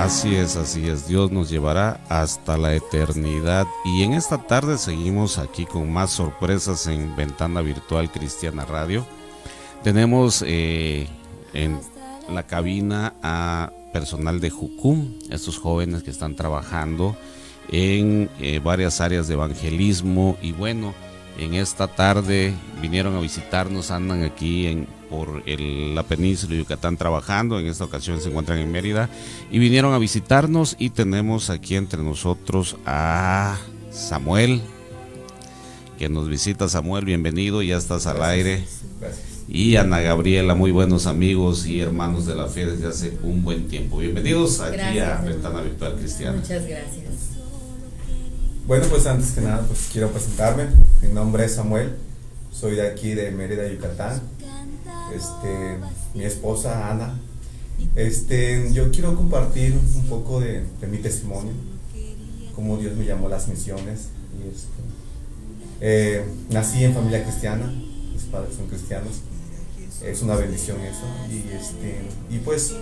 Así es, Dios nos llevará hasta la eternidad y en esta tarde seguimos aquí con más sorpresas en Ventana Virtual Cristiana Radio. Tenemos en la cabina a personal de Jucum, estos jóvenes que están trabajando en varias áreas de evangelismo y bueno, en esta tarde vinieron a visitarnos, andan aquí por la península de Yucatán trabajando, en esta ocasión se encuentran en Mérida y vinieron a visitarnos y tenemos aquí entre nosotros a Samuel, que nos visita. Samuel, bienvenido, ya estás al aire. Gracias. Y Ana Gabriela, muy buenos amigos y hermanos de la fe desde hace un buen tiempo. Bienvenidos aquí a Ventana Virtual Cristiana. Muchas gracias. Bueno, pues antes que nada, pues quiero presentarme. Mi nombre es Samuel, soy de aquí de Mérida, Yucatán. Mi esposa Ana. Yo quiero compartir un poco de mi testimonio, cómo Dios me llamó a las misiones. Nací en familia cristiana, mis padres son cristianos. Es una bendición eso. Y pues,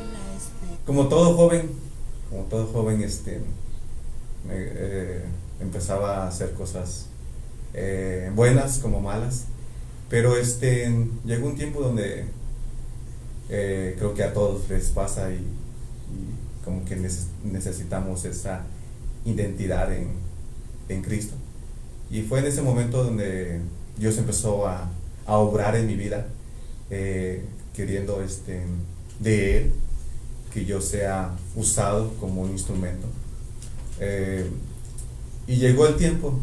como todo joven, empezaba a hacer cosas buenas como malas, pero llegó un tiempo donde creo que a todos les pasa y como que necesitamos esa identidad en Cristo, y fue en ese momento donde Dios empezó a obrar en mi vida, queriendo de Él que yo sea usado como un instrumento. Y llegó el tiempo.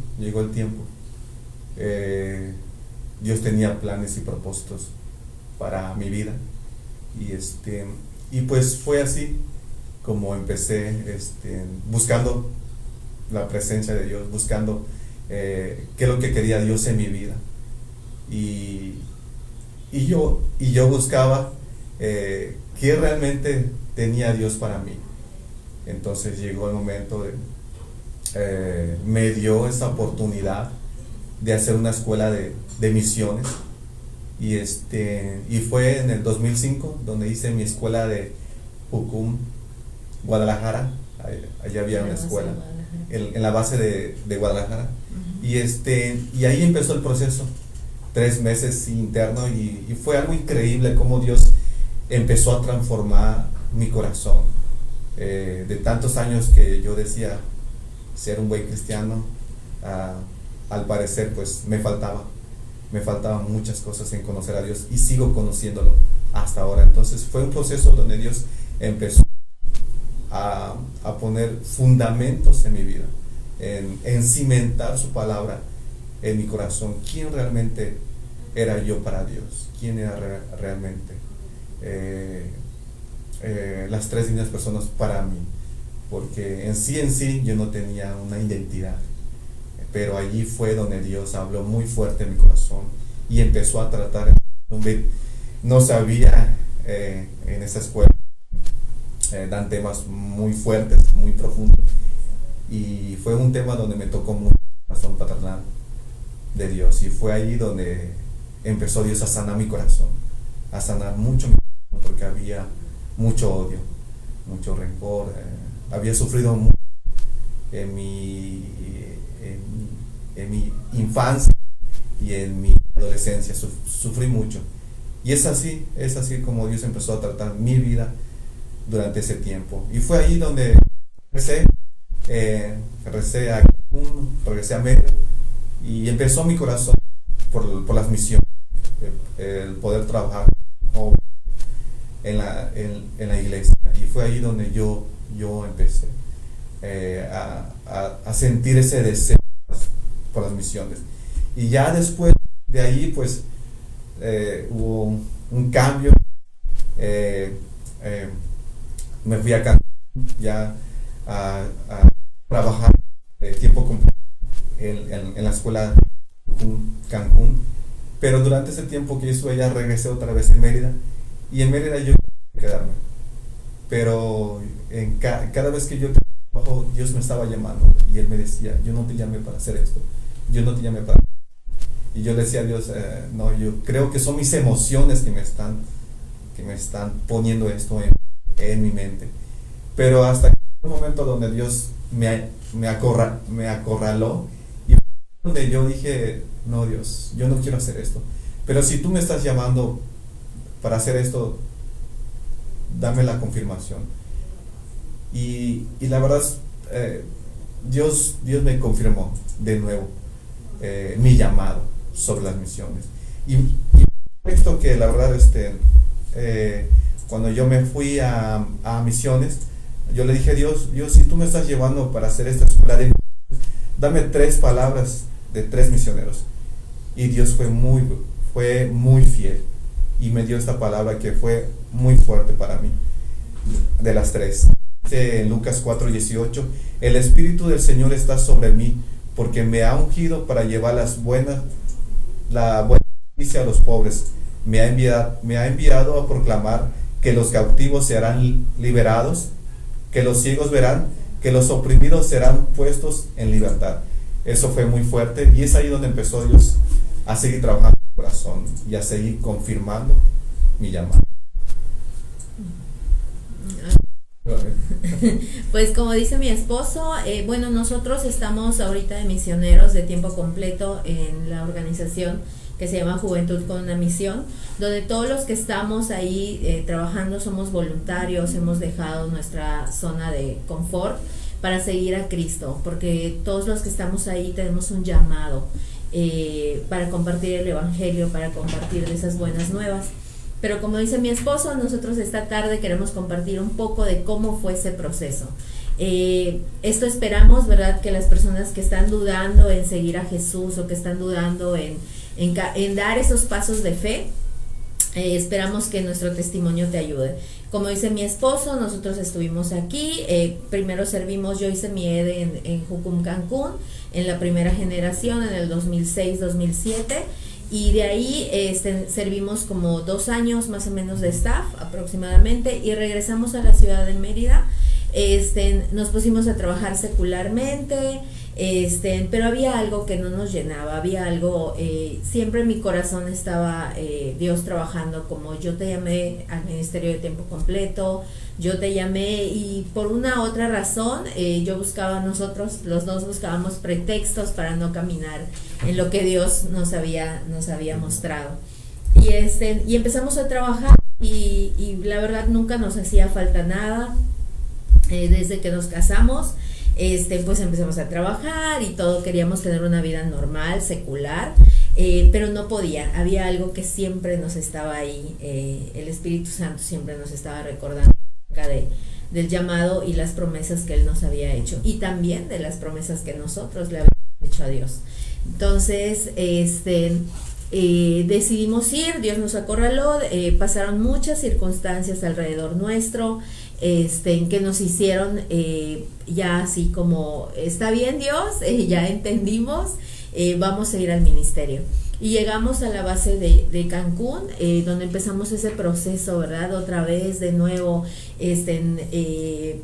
Dios tenía planes y propósitos para mi vida. Y pues fue así como empecé, buscando la presencia de Dios, buscando qué es lo que quería Dios en mi vida. Y yo buscaba qué realmente tenía Dios para mí. Entonces llegó el momento me dio esa oportunidad de hacer una escuela de misiones, y fue en el 2005 donde hice mi escuela de Jucum, Guadalajara. Allá había una escuela en la base de Guadalajara. Y ahí empezó el proceso, 3 meses interno, y fue algo increíble cómo Dios empezó a transformar mi corazón. De tantos años que yo decía ser un buen cristiano, al parecer pues me faltaban muchas cosas en conocer a Dios, y sigo conociéndolo hasta ahora. Entonces fue un proceso donde Dios empezó a poner fundamentos en mi vida, en cimentar su palabra en mi corazón. ¿Quién realmente era yo para Dios? ¿Quién era realmente las 3 líneas personas para mí? Porque en sí yo no tenía una identidad, pero allí fue donde Dios habló muy fuerte en mi corazón y empezó a tratar. No sabía, en esa escuela dan temas muy fuertes, muy profundos, y fue un tema donde me tocó mucho el corazón paternal de Dios, y fue allí donde empezó Dios a sanar mi corazón, a sanar mucho mi corazón, porque había mucho odio, mucho rencor. Había sufrido mucho en mi infancia y en mi adolescencia. Sufrí mucho, y es así como Dios empezó a tratar mi vida durante ese tiempo. Y fue ahí donde regresé a Mérida, y empezó mi corazón por las misiones, el poder trabajar en la iglesia. Y fue ahí donde yo empecé a sentir ese deseo por las misiones. Y ya después de ahí pues hubo un cambio. Me fui a Cancún ya a trabajar de tiempo completo en la escuela Cancún. Pero durante ese tiempo que yo estuve allá, regresé otra vez en Mérida, y en Mérida yo quería quedarme. Pero cada vez que yo trabajo, Dios me estaba llamando, y Él me decía: yo no te llamé para hacer esto, yo no te llamé para... Y yo le decía a Dios, no, yo creo que son mis emociones que me están poniendo esto en mi mente. Pero hasta que un momento donde Dios me acorraló y donde yo dije, no Dios, yo no quiero hacer esto, pero si tú me estás llamando para hacer esto, dame la confirmación. Y la verdad, Dios me confirmó de nuevo mi llamado sobre las misiones. Y esto que la verdad, cuando yo me fui a misiones, yo le dije a Dios, si tú me estás llevando para hacer esta escuela de misiones, dame 3 palabras de 3 misioneros. Y Dios fue muy fiel y me dio esta palabra que fue muy fuerte para mí, de las 3. En Lucas 4:18, el Espíritu del Señor está sobre mí, porque me ha ungido para llevar la buena noticia a los pobres. Me ha enviado a proclamar que los cautivos serán liberados, que los ciegos verán, que los oprimidos serán puestos en libertad. Eso fue muy fuerte, y es ahí donde empezó Dios a seguir trabajando en mi corazón y a seguir confirmando mi llamado. Pues como dice mi esposo, bueno, nosotros estamos ahorita de misioneros de tiempo completo en la organización que se llama Juventud con una Misión, donde todos los que estamos ahí trabajando somos voluntarios, hemos dejado nuestra zona de confort para seguir a Cristo, porque todos los que estamos ahí tenemos un llamado para compartir el Evangelio, para compartir de esas buenas nuevas. Pero como dice mi esposo, nosotros esta tarde queremos compartir un poco de cómo fue ese proceso. Esto esperamos, ¿verdad?, que las personas que están dudando en seguir a Jesús o que están dudando en dar esos pasos de fe, esperamos que nuestro testimonio te ayude. Como dice mi esposo, nosotros estuvimos aquí, primero servimos, yo hice mi EDE en Jucum, Cancún, en la primera generación, en el 2006-2007, y de ahí servimos como 2 años más o menos de staff aproximadamente, y regresamos a la ciudad de Mérida. Nos pusimos a trabajar secularmente, pero había algo que no nos llenaba, había algo, siempre en mi corazón estaba Dios trabajando, como yo te llamé al ministerio de tiempo completo, yo te llamé, y por una otra razón nosotros los dos buscábamos pretextos para no caminar en lo que Dios nos había mostrado, y empezamos a trabajar, y la verdad nunca nos hacía falta nada. Desde que nos casamos, pues empezamos a trabajar y todo, queríamos tener una vida normal, secular, pero no podía, había algo que siempre nos estaba ahí, el Espíritu Santo siempre nos estaba recordando acerca del llamado y las promesas que Él nos había hecho, y también de las promesas que nosotros le habíamos hecho a Dios. Entonces, decidimos ir, Dios nos acorraló, pasaron muchas circunstancias alrededor nuestro, en que nos hicieron ya así como, está bien Dios, ya entendimos, vamos a ir al ministerio. Y llegamos a la base de Cancún, donde empezamos ese proceso, ¿verdad? Otra vez, de nuevo,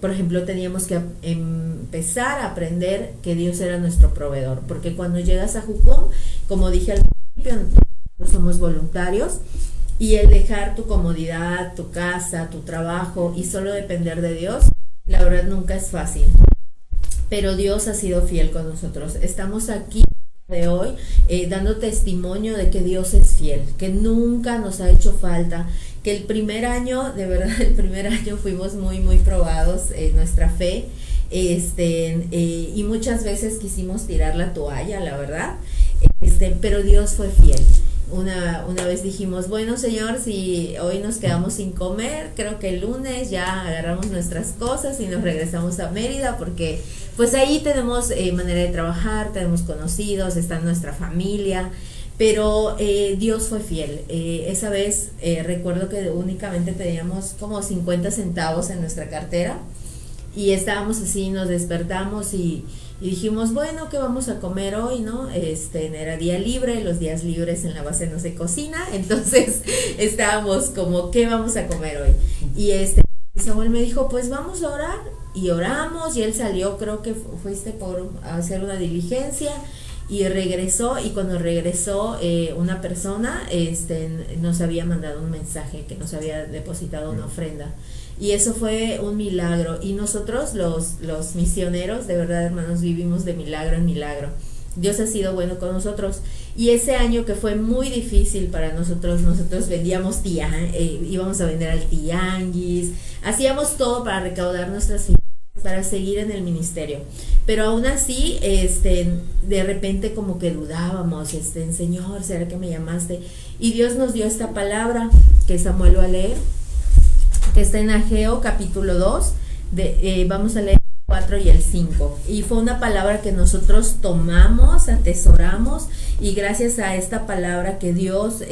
por ejemplo, teníamos que empezar a aprender que Dios era nuestro proveedor, porque cuando llegas a Jucum, como dije al principio, nosotros somos voluntarios, y el dejar tu comodidad, tu casa, tu trabajo y solo depender de Dios, la verdad nunca es fácil. Pero Dios ha sido fiel con nosotros. Estamos aquí de hoy dando testimonio de que Dios es fiel, que nunca nos ha hecho falta, que el primer año, de verdad, el primer año fuimos muy, muy probados en nuestra fe, y muchas veces quisimos tirar la toalla, la verdad, pero Dios fue fiel. Una vez dijimos, bueno Señor, si hoy nos quedamos sin comer, creo que el lunes ya agarramos nuestras cosas y nos regresamos a Mérida, porque pues ahí tenemos manera de trabajar, tenemos conocidos, está nuestra familia, pero Dios fue fiel. Esa vez recuerdo que únicamente teníamos como 50 centavos en nuestra cartera, y estábamos así, nos despertamos y dijimos, bueno, ¿qué vamos a comer hoy, no? Era día libre, los días libres en la base no se cocina, entonces estábamos como, ¿qué vamos a comer hoy? Y Samuel me dijo, pues vamos a orar, y oramos, y él salió, creo que fuiste a hacer una diligencia, y regresó, y cuando regresó una persona nos había mandado un mensaje que nos había depositado una ofrenda. y eso fue un milagro. Y nosotros los misioneros, de verdad, hermanos, vivimos de milagro en milagro. Dios ha sido bueno con nosotros. Y ese año que fue muy difícil para nosotros vendíamos íbamos a vender al tianguis, hacíamos todo para recaudar nuestras finanzas, para seguir en el ministerio. Pero aún así, de repente como que dudábamos, Señor, ¿será que me llamaste? Y Dios nos dio esta palabra que Samuel va a leer, que está en Ageo capítulo 2, vamos a leer 4 y el 5, y fue una palabra que nosotros tomamos, atesoramos, y gracias a esta palabra que Dios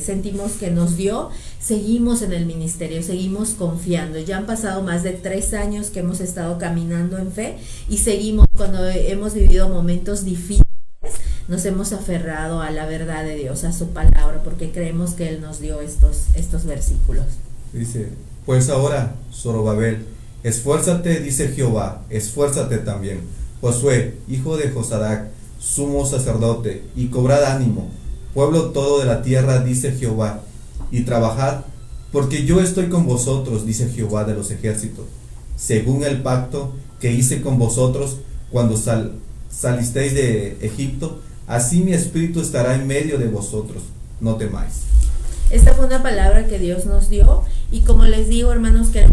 sentimos que nos dio, seguimos en el ministerio, seguimos confiando. Ya han pasado más de 3 años que hemos estado caminando en fe, y seguimos. Cuando hemos vivido momentos difíciles, nos hemos aferrado a la verdad de Dios, a su palabra, porque creemos que Él nos dio estos versículos. Dice, pues ahora, Zorobabel, esfuérzate, dice Jehová, esfuérzate también, Josué, hijo de Josadac, sumo sacerdote, y cobrad ánimo, pueblo todo de la tierra, dice Jehová, y trabajad, porque yo estoy con vosotros, dice Jehová de los ejércitos, según el pacto que hice con vosotros cuando salisteis de Egipto, así mi espíritu estará en medio de vosotros, no temáis. Esta fue una palabra que Dios nos dio, y como les digo, hermanos, que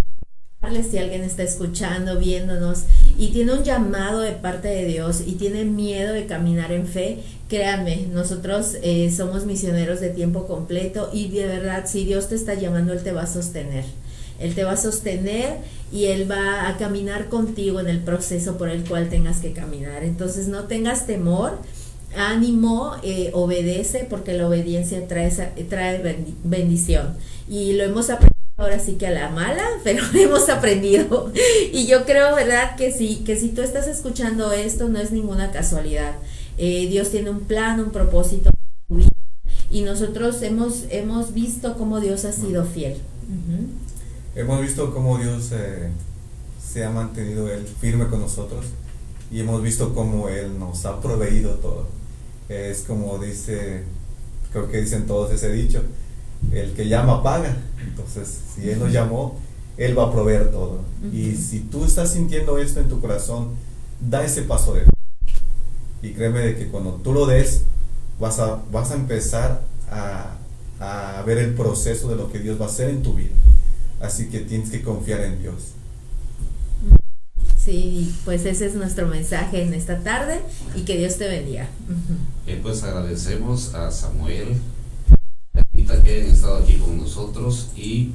si alguien está escuchando, viéndonos y tiene un llamado de parte de Dios y tiene miedo de caminar en fe, créanme, nosotros somos misioneros de tiempo completo, y de verdad, si Dios te está llamando, Él te va a sostener. Él te va a sostener y Él va a caminar contigo en el proceso por el cual tengas que caminar. Entonces no tengas temor, ánimo, obedece, porque la obediencia trae bendición, y lo hemos aprendido. Ahora sí que a la mala, pero hemos aprendido. Y yo creo, ¿verdad?, que si tú estás escuchando esto, no es ninguna casualidad. Dios tiene un plan, un propósito, y nosotros hemos visto cómo Dios ha sido fiel. Hemos visto cómo Dios se ha mantenido Él firme con nosotros, y hemos visto cómo Él nos ha proveído todo. Es como creo que dicen todos ese dicho, el que llama paga. Entonces, si Él nos llamó, Él va a proveer todo. Y si tú estás sintiendo esto en tu corazón, da ese paso de fe. Y créeme de que cuando tú lo des, vas a empezar a ver el proceso de lo que Dios va a hacer en tu vida. Así que tienes que confiar en Dios. Sí, pues ese es nuestro mensaje en esta tarde, y que Dios te bendiga. Pues agradecemos a Samuel que hayan estado aquí con nosotros, y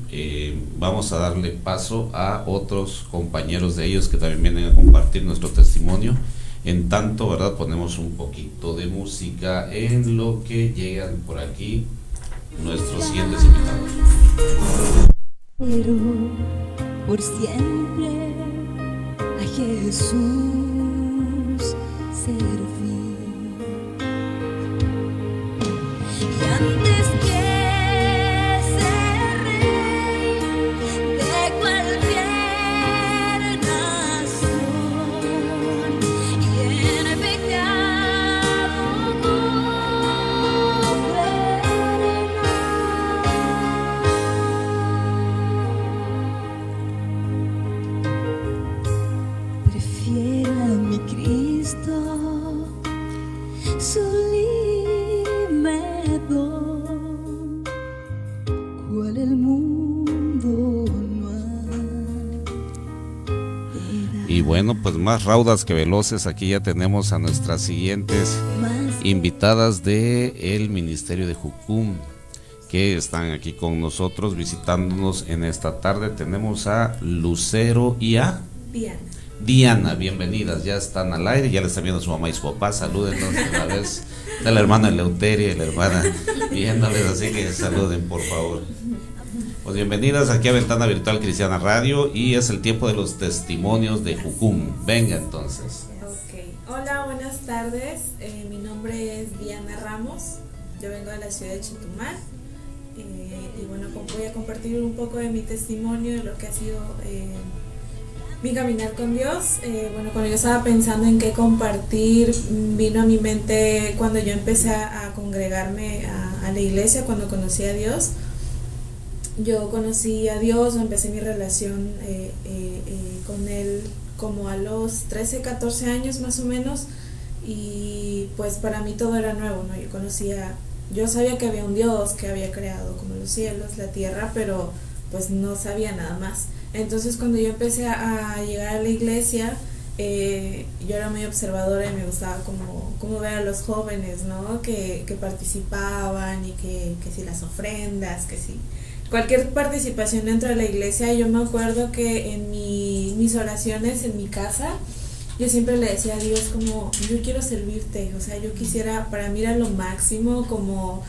vamos a darle paso a otros compañeros de ellos que también vienen a compartir nuestro testimonio. En tanto, ¿verdad?, ponemos un poquito de música en lo que llegan por aquí nuestros siguientes invitados. Pero por siempre a Jesús serví, y antes que Y bueno, pues más raudas que veloces, aquí ya tenemos a nuestras siguientes invitadas del Ministerio de Jucum, que están aquí con nosotros visitándonos en esta tarde. Tenemos a Lucero y a Diana, bienvenidas, ya están al aire, ya les están viendo a su mamá y su papá, salúdenlos de una vez. Está la hermana Eleuteria y la hermana viéndoles, así que saluden por favor. Pues bienvenidas aquí a Ventana Virtual Cristiana Radio, y es el tiempo de los testimonios de Jucum. Venga entonces. Okay. Hola, buenas tardes, mi nombre es Diana Ramos, yo vengo de la ciudad de Chetumal, y bueno, voy a compartir un poco de mi testimonio, de lo que ha sido mi caminar con Dios. Bueno, cuando yo estaba pensando en qué compartir, vino a mi mente cuando yo empecé a congregarme a la iglesia, cuando conocí a Dios. yo conocí a Dios, o empecé mi relación con Él como a los 13, 14 años más o menos, y pues para mí todo era nuevo, ¿no? Yo sabía que había un Dios que había creado como los cielos, la tierra, pero pues no sabía nada más. Entonces cuando yo empecé a llegar a la iglesia, yo era muy observadora y me gustaba como ver a los jóvenes, ¿no? Que participaban, y que si las ofrendas, que si cualquier participación dentro de la iglesia. Yo me acuerdo que en mis oraciones en mi casa, yo siempre le decía a Dios como, yo quiero servirte, o sea, yo quisiera, para mí era lo máximo como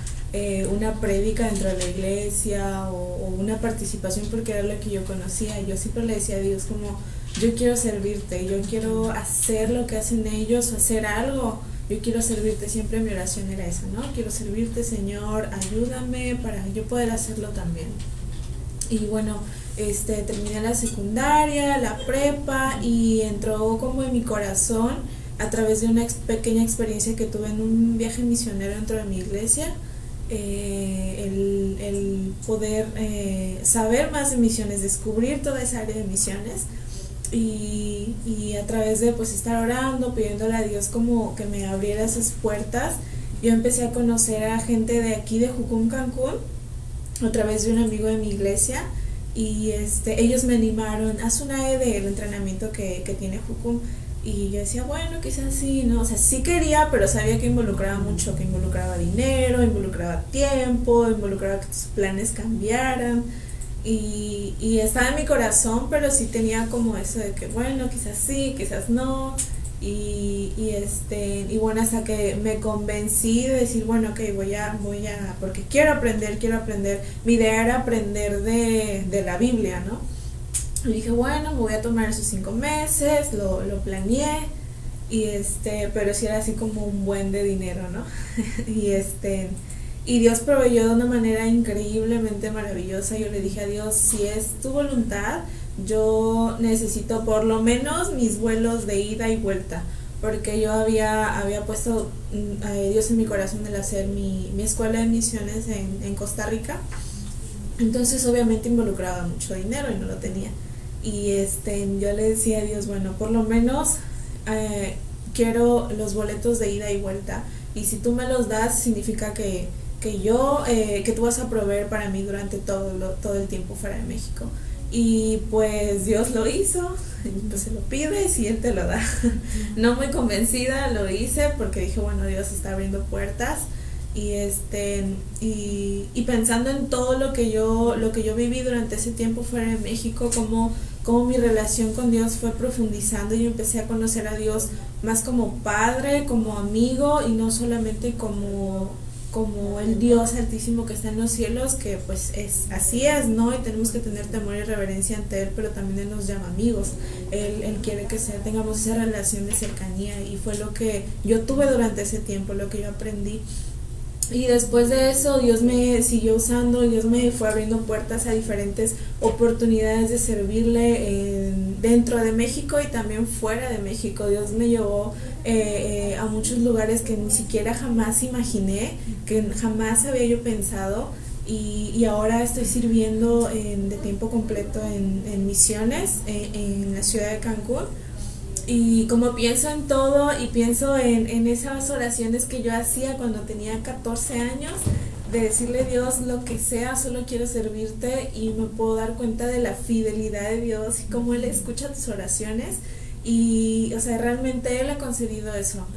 una prédica dentro de la iglesia, o una participación, porque era lo que yo conocía. Yo siempre le decía a Dios como, yo quiero servirte, yo quiero hacer lo que hacen ellos, o hacer algo, yo quiero servirte. Siempre mi oración era esa, ¿no? Quiero servirte, Señor, ayúdame para yo poder hacerlo también. Y bueno, terminé la secundaria, la prepa, y entró como en mi corazón a través de una pequeña experiencia que tuve en un viaje misionero dentro de mi iglesia, el poder saber más de misiones, descubrir toda esa área de misiones, y a través de pues estar orando, pidiéndole a Dios como que me abriera esas puertas, yo empecé a conocer a gente de aquí de Jucum, Cancún, a través de un amigo de mi iglesia, y ellos me animaron, haz una del entrenamiento que tiene Jucum. Y yo decía, bueno, quizás sí, ¿no? O sea, sí quería, pero sabía que involucraba mucho, que involucraba dinero, involucraba tiempo, involucraba que tus planes cambiaran. Y estaba en mi corazón, pero sí tenía como eso de que, bueno, quizás sí, quizás no. Y bueno, hasta que me convencí de decir, bueno, ok, voy a, porque quiero aprender. Mi idea era aprender de la Biblia, ¿no? Y dije, bueno, me voy a tomar esos 5 meses, lo planeé, pero sí era así como un buen de dinero, ¿no? Y Dios proveyó de una manera increíblemente maravillosa. Yo le dije a Dios, si es tu voluntad, yo necesito por lo menos mis vuelos de ida y vuelta, porque yo había puesto a Dios en mi corazón el hacer mi escuela de misiones en Costa Rica. Entonces obviamente involucraba mucho dinero y no lo tenía. Y yo le decía a Dios, bueno, por lo menos quiero los boletos de ida y vuelta, y si tú me los das significa que tú vas a proveer para mí durante todo el tiempo fuera de México. Y pues Dios lo hizo, pues se lo pides y Él te lo da. No muy convencida, lo hice porque dije, bueno, Dios está abriendo puertas. Y pensando en todo lo que yo viví durante ese tiempo fuera de México, como mi relación con Dios fue profundizando, y yo empecé a conocer a Dios más como padre, como amigo, y no solamente como el Dios altísimo que está en los cielos, que pues así es, ¿no? Y tenemos que tener temor y reverencia ante Él, pero también Él nos llama amigos. Él quiere que tengamos esa relación de cercanía, y fue lo que yo tuve durante ese tiempo, lo que yo aprendí. Y después de eso Dios me siguió usando, Dios me fue abriendo puertas a diferentes oportunidades de servirle dentro de México y también fuera de México. Dios me llevó a muchos lugares que ni siquiera jamás imaginé, que jamás había yo pensado, y ahora estoy sirviendo de tiempo completo en misiones en la ciudad de Cancún. Y como pienso en todo, y pienso en esas oraciones que yo hacía cuando tenía 14 años, de decirle a Dios lo que sea, solo quiero servirte, y me puedo dar cuenta de la fidelidad de Dios y cómo Él escucha tus oraciones. Y, o sea, realmente Él ha concedido eso.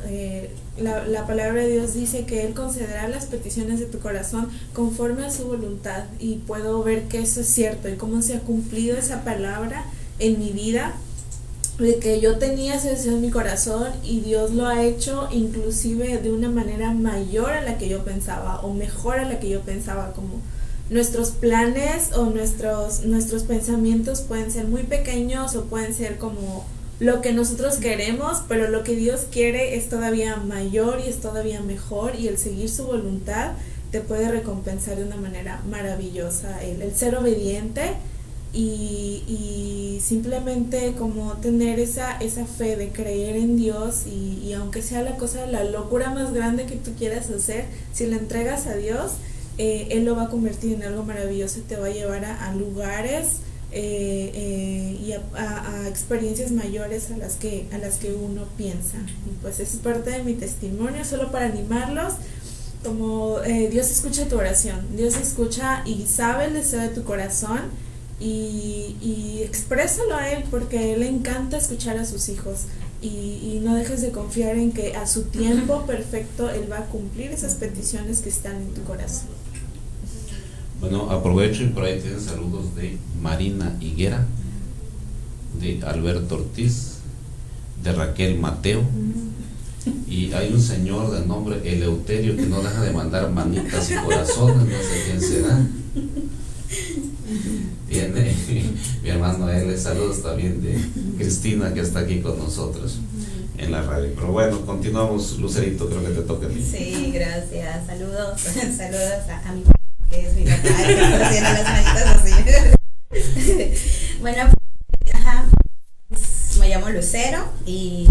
La palabra de Dios dice que Él concederá las peticiones de tu corazón conforme a su voluntad, y puedo ver que eso es cierto y cómo se ha cumplido esa palabra en mi vida, de que yo tenía ese deseo en mi corazón, y Dios lo ha hecho inclusive de una manera mayor a la que yo pensaba, o mejor a la que yo pensaba. Como nuestros planes o nuestros pensamientos pueden ser muy pequeños, o pueden ser como lo que nosotros queremos, pero lo que Dios quiere es todavía mayor y es todavía mejor, y el seguir su voluntad te puede recompensar de una manera maravillosa. El ser obediente y simplemente como tener esa fe de creer en Dios, y aunque sea la locura más grande que tú quieras hacer, si la entregas a Dios, Él lo va a convertir en algo maravilloso y te va a llevar a lugares y a experiencias mayores a las que uno piensa. Y pues es parte de mi testimonio, solo para animarlos. Como Dios escucha tu oración, Dios escucha y sabe el deseo de tu corazón, y exprésalo a Él, porque a Él le encanta escuchar a sus hijos, y no dejes de confiar en que a su tiempo perfecto Él va a cumplir esas peticiones que están en tu corazón. Bueno, aprovecho y por ahí tienen saludos de Marina Higuera, de Alberto Ortiz, de Raquel Mateo. Y hay un señor de nombre Eleuterio que no deja de mandar manitas y corazones, no sé quién será. Tiene mi hermano él, saludos también de Cristina, que está aquí con nosotros en la radio. Pero bueno, continuamos, Lucerito, creo que te toca a ti. Sí, gracias, saludos a mi que es mi papá, que está haciendo las manitas así. Bueno, me llamo Lucero, y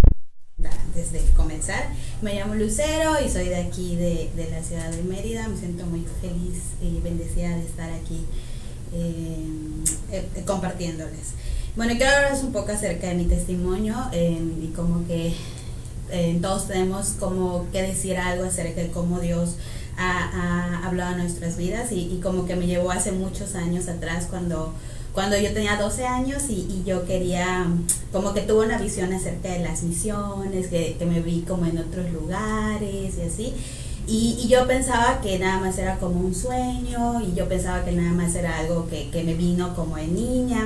antes de comenzar, me llamo Lucero y soy de aquí de la ciudad de Mérida. Me siento muy feliz y bendecida de estar aquí compartiéndoles. Bueno, quiero hablarles un poco acerca de mi testimonio, y como que todos tenemos como que decir algo acerca de cómo Dios ha hablado en nuestras vidas, y como que me llevó hace muchos años atrás, cuando yo tenía 12 años y yo quería, como que tuve una visión acerca de las misiones, que me vi como en otros lugares y así, y yo pensaba que nada más era como un sueño, y yo pensaba que nada más era algo que me vino como de niña,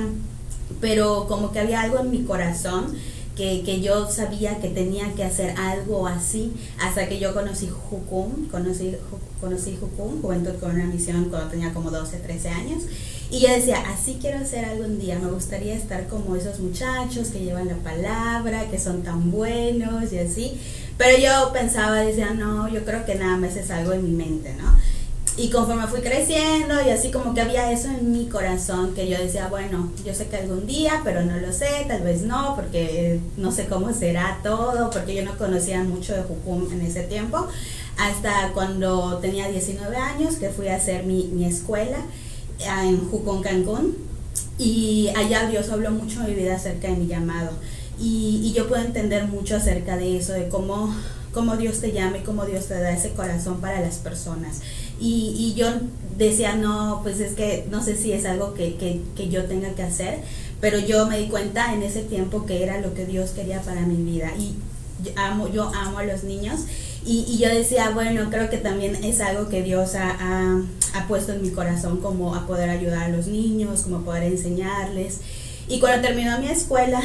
pero como que había algo en mi corazón que yo sabía que tenía que hacer algo así, hasta que yo conocí Jucum, Juventud con una Misión, cuando tenía como 12, 13 años. Y yo decía, así quiero hacer algún día, me gustaría estar como esos muchachos que llevan la palabra, que son tan buenos y así. Pero yo pensaba, decía, no, yo creo que nada más es algo en mi mente, ¿no? Y conforme fui creciendo, y así como que había eso en mi corazón, que yo decía, bueno, yo sé que algún día, pero no lo sé, tal vez no, porque no sé cómo será todo, porque yo no conocía mucho de Jucum en ese tiempo, hasta cuando tenía 19 años, que fui a hacer mi escuela en Jucum, Cancún, y allá Dios habló mucho en mi vida acerca de mi llamado, y yo puedo entender mucho acerca de eso, de cómo Dios te llama y cómo Dios te da ese corazón para las personas. Y yo decía, no, pues es que no sé si es algo que yo tenga que hacer, pero yo me di cuenta en ese tiempo que era lo que Dios quería para mi vida. Y yo amo a los niños, y yo decía, bueno, creo que también es algo que Dios ha puesto en mi corazón, como a poder ayudar a los niños, como a poder enseñarles. Y cuando terminó mi escuela,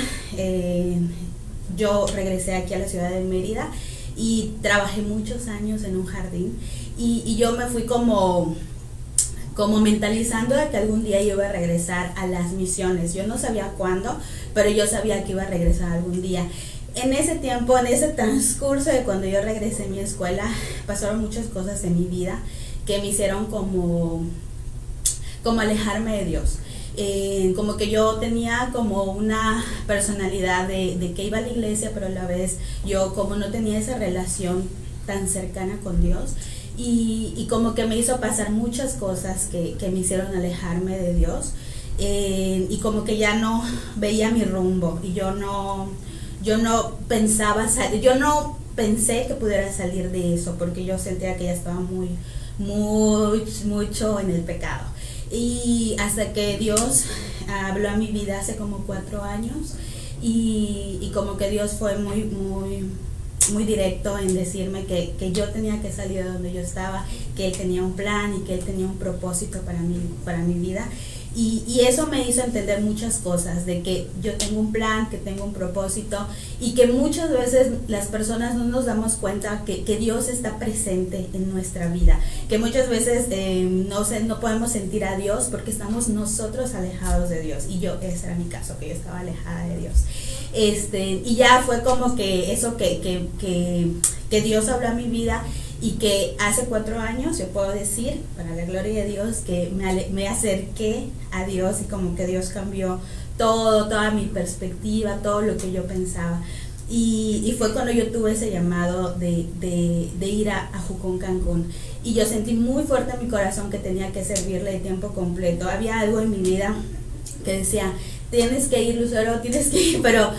yo regresé aquí a la ciudad de Mérida y trabajé muchos años en un jardín, y yo me fui como mentalizando de que algún día yo iba a regresar a las misiones. Yo no sabía cuándo, pero yo sabía que iba a regresar algún día. En ese tiempo, en ese transcurso de cuando yo regresé a mi escuela, pasaron muchas cosas en mi vida que me hicieron como alejarme de Dios. Como que yo tenía como una personalidad de que iba a la iglesia, pero a la vez yo como no tenía esa relación tan cercana con Dios, y como que me hizo pasar muchas cosas que me hicieron alejarme de Dios, y como que ya no veía mi rumbo, y yo no pensé que pudiera salir de eso, porque yo sentía que ya estaba mucho en el pecado. Y hasta que Dios habló a mi vida hace como 4 años, y como que Dios fue muy directo en decirme que yo tenía que salir de donde yo estaba, que Él tenía un plan y que Él tenía un propósito para mi vida. Y eso me hizo entender muchas cosas, de que yo tengo un plan, que tengo un propósito, y que muchas veces las personas no nos damos cuenta que Dios está presente en nuestra vida, que muchas veces no podemos sentir a Dios porque estamos nosotros alejados de Dios, y ese era mi caso, que yo estaba alejada de Dios. Y ya fue como que eso que Dios habló a mi vida, y que hace 4 años yo puedo decir, para la gloria de Dios, que me acerqué a Dios, y como que Dios cambió toda mi perspectiva, todo lo que yo pensaba. Y fue cuando yo tuve ese llamado de ir a Jucún, Cancún. Y yo sentí muy fuerte en mi corazón que tenía que servirle de tiempo completo. Había algo en mi vida que decía, tienes que ir, Lucero, tienes que ir, pero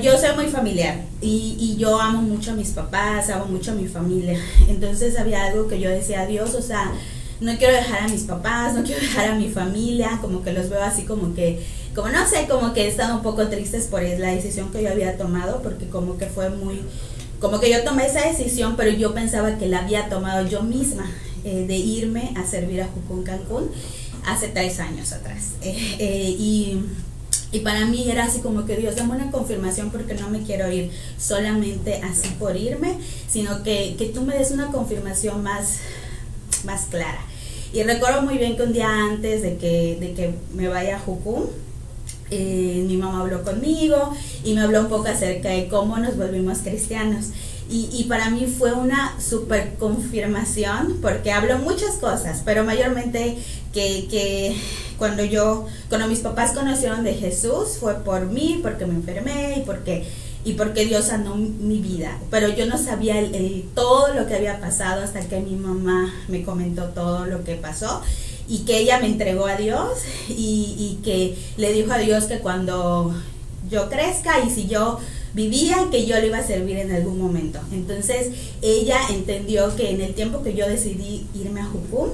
yo soy muy familiar y yo amo mucho a mis papás, amo mucho a mi familia. Entonces había algo que yo decía, Dios, o sea, no quiero dejar a mis papás, no quiero dejar a mi familia, como que los veo así como no sé, como que he estado un poco tristes por la decisión que yo había tomado, porque como que fue muy, como que yo tomé esa decisión, pero yo pensaba que la había tomado yo misma, de irme a servir a Jucún, Cancún, hace 3 años atrás. Y para mí era así como que Dios, dame una confirmación porque no me quiero ir solamente así por irme, sino que tú me des una confirmación más clara. Y recuerdo muy bien que un día antes de que me vaya a Jucún, mi mamá habló conmigo y me habló un poco acerca de cómo nos volvimos cristianos. Y para mí fue una super confirmación, porque habló muchas cosas, pero mayormente que cuando mis papás conocieron de Jesús fue por mí, porque me enfermé y porque Dios sanó mi vida. Pero yo no sabía todo lo que había pasado hasta que mi mamá me comentó todo lo que pasó y que ella me entregó a Dios y que le dijo a Dios que cuando yo crezca y si yo vivía, que yo le iba a servir en algún momento. Entonces ella entendió que en el tiempo que yo decidí irme a Jucún,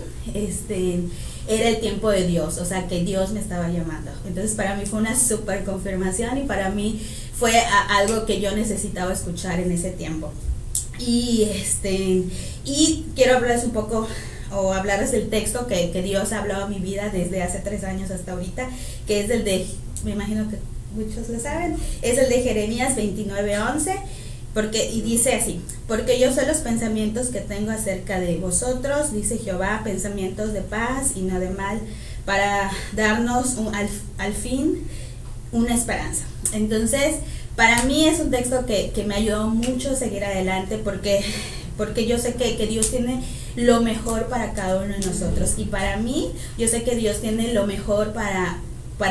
era el tiempo de Dios, o sea que Dios me estaba llamando. Entonces para mí fue una súper confirmación y para mí fue algo que yo necesitaba escuchar en ese tiempo. Y quiero hablarles un poco o hablarles del texto que Dios ha hablado a mi vida desde hace 3 años hasta ahorita, que es el de, me imagino que muchos lo saben, es el de Jeremías 29:11, y dice así: porque yo sé los pensamientos que tengo acerca de vosotros, dice Jehová, pensamientos de paz y no de mal, para darnos al fin una esperanza. Entonces, para mí es un texto que me ayudó mucho a seguir adelante, porque yo sé que Dios tiene lo mejor para cada uno de nosotros, y para mí, yo sé que Dios tiene lo mejor para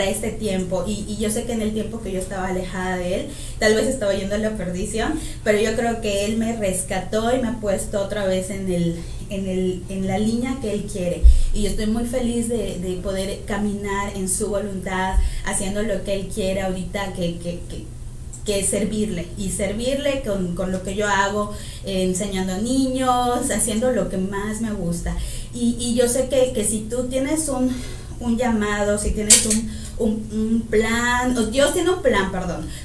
este tiempo, y yo sé que en el tiempo que yo estaba alejada de Él, tal vez estaba yendo a la perdición, pero yo creo que Él me rescató y me ha puesto otra vez en la línea que Él quiere, y yo estoy muy feliz de poder caminar en su voluntad, haciendo lo que Él quiere ahorita, que es servirle con lo que yo hago, enseñando a niños, haciendo lo que más me gusta, y yo sé que si tú tienes un llamado, si tienes un plan, o Dios tiene un plan,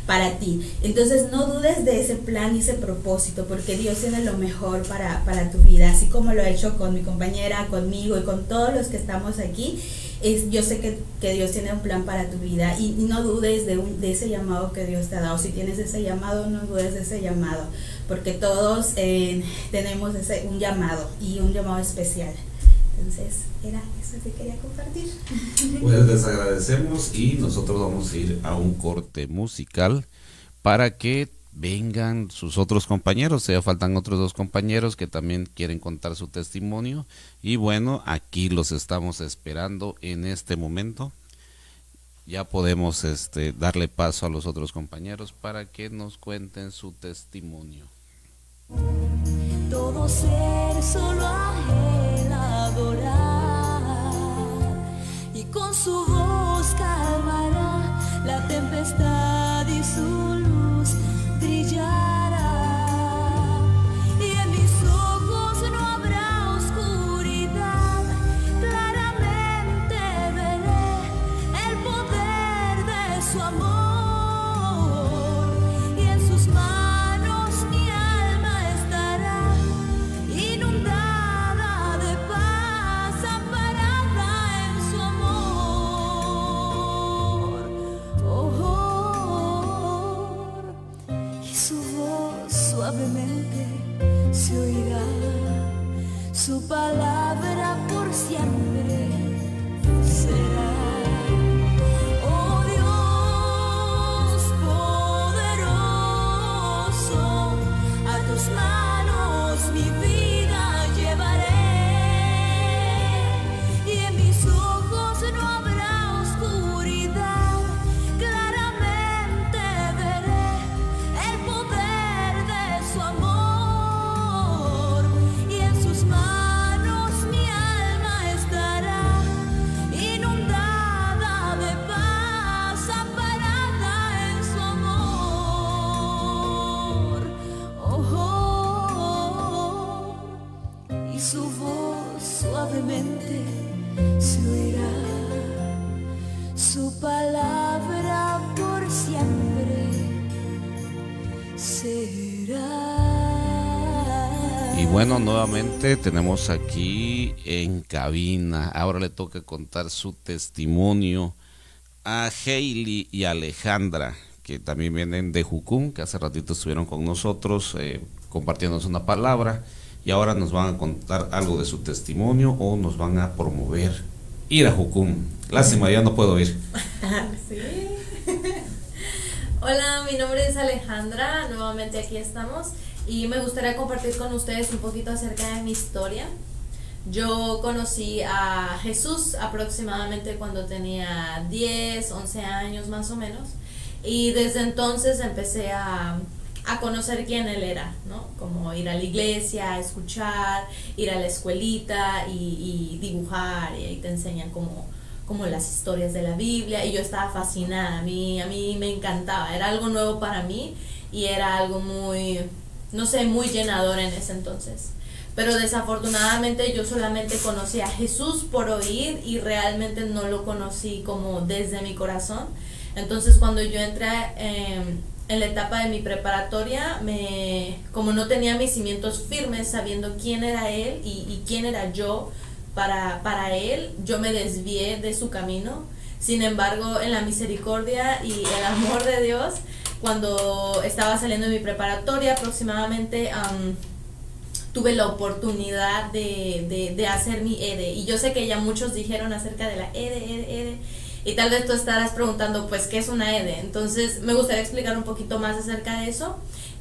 para ti, entonces no dudes de ese plan y ese propósito, porque Dios tiene lo mejor para tu vida, así como lo ha hecho con mi compañera, conmigo y con todos los que estamos aquí. Yo sé que Dios tiene un plan para tu vida, y no dudes de ese llamado que Dios te ha dado. Si tienes ese llamado, no dudes de ese llamado, porque todos tenemos un llamado, y un llamado especial. Entonces, era eso que quería compartir. Pues les agradecemos, y nosotros vamos a ir a un corte musical para que vengan sus otros compañeros. Ya faltan otros 2 compañeros que también quieren contar su testimonio, y bueno, aquí los estamos esperando en este momento. Ya podemos darle paso a los otros compañeros para que nos cuenten su testimonio. Todo ser solo a Él adorar, y con su voz calmará la tempestad y su luz brillará, y en mis ojos no habrá oscuridad, claramente veré el poder de su amor, y en sus manos mi alma estará inundada suavemente se oirá su palabra por siempre será. Y bueno, nuevamente tenemos aquí en cabina. Ahora le toca contar su testimonio a Hailey y Alejandra, que también vienen de Jucún, que hace ratito estuvieron con nosotros compartiéndonos una palabra, y ahora nos van a contar algo de su testimonio o nos van a promover ir a Jucún. Lástima, ya no puedo ir. Sí. Hola, mi nombre es Alejandra, nuevamente aquí estamos y me gustaría compartir con ustedes un poquito acerca de mi historia. Yo conocí a Jesús aproximadamente cuando tenía 10, 11 años más o menos, y desde entonces empecé a conocer quién Él era, ¿no? Como ir a la iglesia, escuchar, ir a la escuelita y dibujar, y ahí te enseñan como las historias de la Biblia, y yo estaba fascinada, a mí me encantaba, era algo nuevo para mí y era algo muy, no sé, muy llenador en ese entonces. Pero desafortunadamente yo solamente conocí a Jesús por oír y realmente no lo conocí como desde mi corazón. Entonces cuando yo entré en la etapa de mi preparatoria, como no tenía mis cimientos firmes sabiendo quién era Él y quién era yo para Él, yo me desvié de su camino. Sin embargo, en la misericordia y el amor de Dios, cuando estaba saliendo de mi preparatoria aproximadamente, tuve la oportunidad de hacer mi EDE. Y yo sé que ya muchos dijeron acerca de la EDE, y tal vez tú estarás preguntando, pues, ¿qué es una EDE? Entonces, me gustaría explicar un poquito más acerca de eso.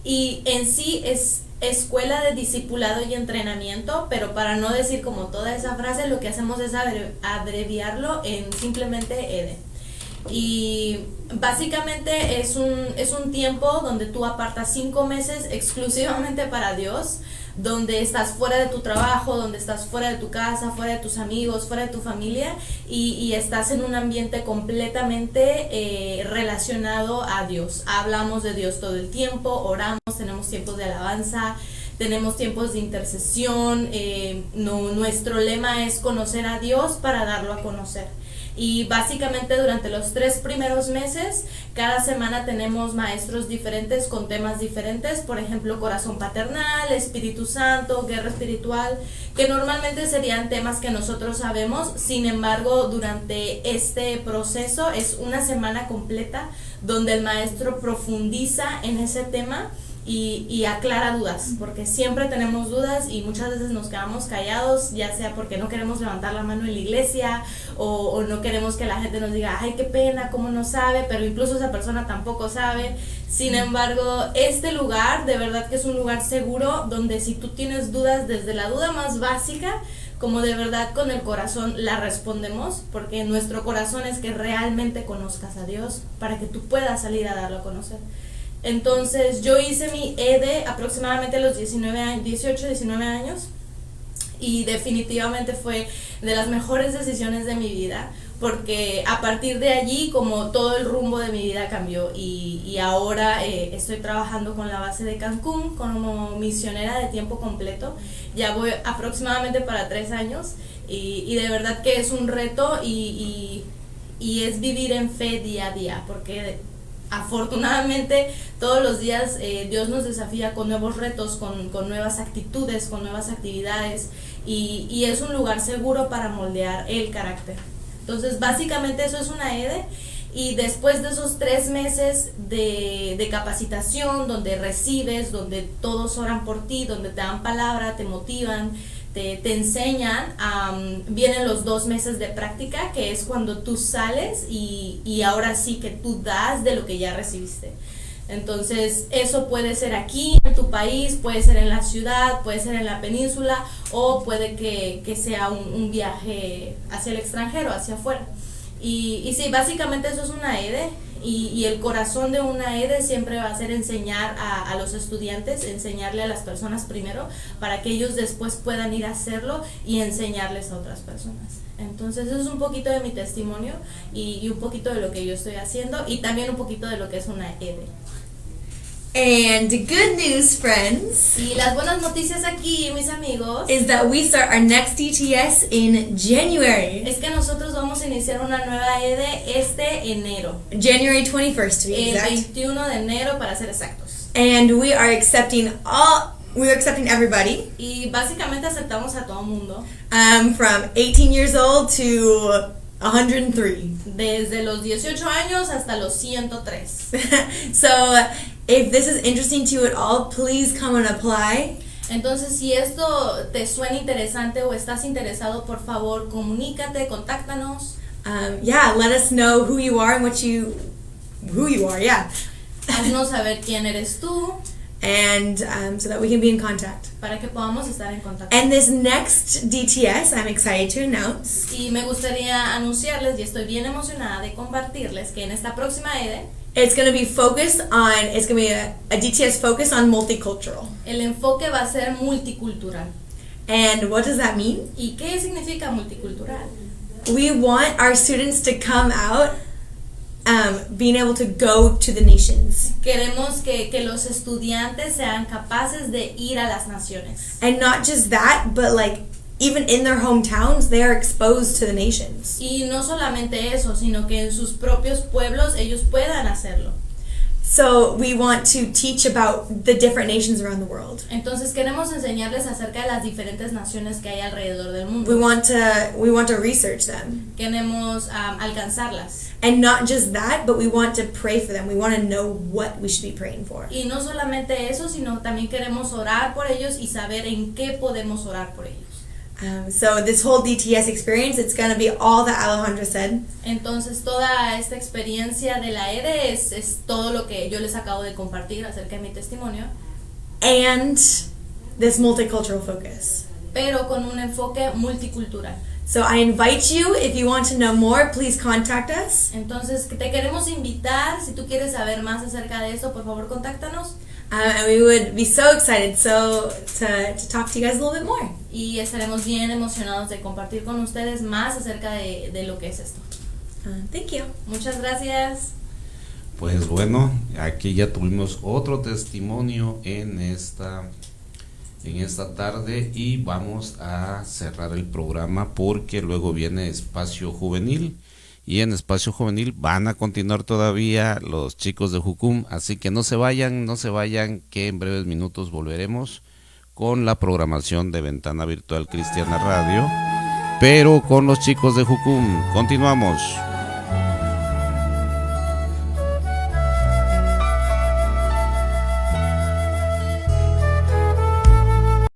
Y en sí es escuela de discipulado y entrenamiento, pero para no decir como toda esa frase, lo que hacemos es abreviarlo en simplemente EDE. Y básicamente es un tiempo donde tú apartas 5 meses exclusivamente para Dios, donde estás fuera de tu trabajo, donde estás fuera de tu casa, fuera de tus amigos, fuera de tu familia, y estás en un ambiente completamente relacionado a Dios. Hablamos de Dios todo el tiempo, oramos, tenemos tiempos de alabanza, tenemos tiempos de intercesión. Nuestro lema es conocer a Dios para darlo a conocer. Y básicamente durante los 3 primeros meses, cada semana tenemos maestros diferentes con temas diferentes, por ejemplo, corazón paternal, Espíritu Santo, guerra espiritual, que normalmente serían temas que nosotros sabemos. Sin embargo, durante este proceso es una semana completa donde el maestro profundiza en ese tema y aclara dudas, porque siempre tenemos dudas y muchas veces nos quedamos callados, ya sea porque no queremos levantar la mano en la iglesia o no queremos que la gente nos diga, ay, qué pena, cómo no sabe, pero incluso esa persona tampoco sabe. Sin embargo, este lugar de verdad que es un lugar seguro donde si tú tienes dudas, desde la duda más básica como de verdad con el corazón la respondemos, porque nuestro corazón es que realmente conozcas a Dios para que tú puedas salir a darlo a conocer. Entonces yo hice mi EDE aproximadamente a los 18, 19 años, y definitivamente fue de las mejores decisiones de mi vida, porque a partir de allí como todo el rumbo de mi vida cambió, y ahora estoy trabajando con la base de Cancún como misionera de tiempo completo. Ya voy aproximadamente para 3 años, y de verdad que es un reto y es vivir en fe día a día, porque afortunadamente todos los días Dios nos desafía con nuevos retos, con nuevas actitudes, con nuevas actividades, y es un lugar seguro para moldear el carácter. Entonces básicamente eso es una EDE. Y después de esos 3 meses de capacitación, donde recibes, donde todos oran por ti, donde te dan palabra, te motivan, te enseñan, vienen los 2 meses de práctica, que es cuando tú sales y ahora sí que tú das de lo que ya recibiste. Entonces eso puede ser aquí en tu país, puede ser en la ciudad, puede ser en la península, o puede que sea un viaje hacia el extranjero, hacia afuera. Y sí, básicamente eso es una EDE, y el corazón de una EDE siempre va a ser enseñar a los estudiantes, enseñarle a las personas primero, para que ellos después puedan ir a hacerlo y enseñarles a otras personas. Entonces eso es un poquito de mi testimonio y un poquito de lo que yo estoy haciendo, y también un poquito de lo que es una EDE. And the good news, friends, Y las buenas noticias aquí, mis amigos, is that we start our next DTS in January. es que nosotros vamos a iniciar una nueva EDE este enero, January 21st to be el exact. 21 de enero para ser exactos. And we are accepting everybody Y básicamente aceptamos a todo mundo, from 18 years old to 103. desde los 18 años hasta los 103. So if this is interesting to you at all, please come and apply. Entonces, si esto te suena interesante o estás interesado, por favor, comunícate, contáctanos. Yeah, let us know who you are and who you are, yeah. Haznos saber quién eres tú And so that we can be in contact. para que podamos estar en contacto. And this next DTS, I'm excited to announce, Y me gustaría anunciarles, y estoy bien emocionada de compartirles, que en esta próxima EDE, it's going to be it's going to be a DTS focused on multicultural. el enfoque va a ser multicultural. And what does that mean? ¿Y qué significa multicultural? We want our students to come out being able to go to the nations. Queremos que los estudiantes sean capaces de ir a las naciones. And not just that, but like even in their hometowns, they are exposed to the nations. Y no solamente eso, sino que en sus propios pueblos ellos puedan hacerlo. So we want to teach about the different nations around the world. Entonces queremos enseñarles acerca de las diferentes naciones que hay alrededor del We mundo. want to research them. Queremos alcanzarlas. And not just that, but we want to pray for them. We want to know what we should be praying for. Y no solamente eso, sino también queremos orar por ellos y saber en qué podemos orar por ellos. So this whole DTS experience, it's going to be all that Alejandra said. Entonces toda esta experiencia de la EDE es todo lo que yo les acabo de compartir acerca de mi testimonio, And this multicultural focus. pero con un enfoque multicultural. So I invite you, if you want to know more, please contact us. Entonces te queremos invitar, si tú quieres saber más acerca de esto, por favor contáctanos And we would be so excited to talk to you guys a little bit more. y estaremos bien emocionados de compartir con ustedes más acerca de lo que es esto. Thank you. Muchas gracias. Pues bueno, aquí ya tuvimos otro testimonio en esta tarde y vamos a cerrar el programa porque luego viene Espacio Juvenil y en Espacio Juvenil van a continuar todavía los chicos de Jucum, así que no se vayan, que en breves minutos volveremos con la programación de Ventana Virtual Cristiana Radio, pero con los chicos de Jucum. Continuamos.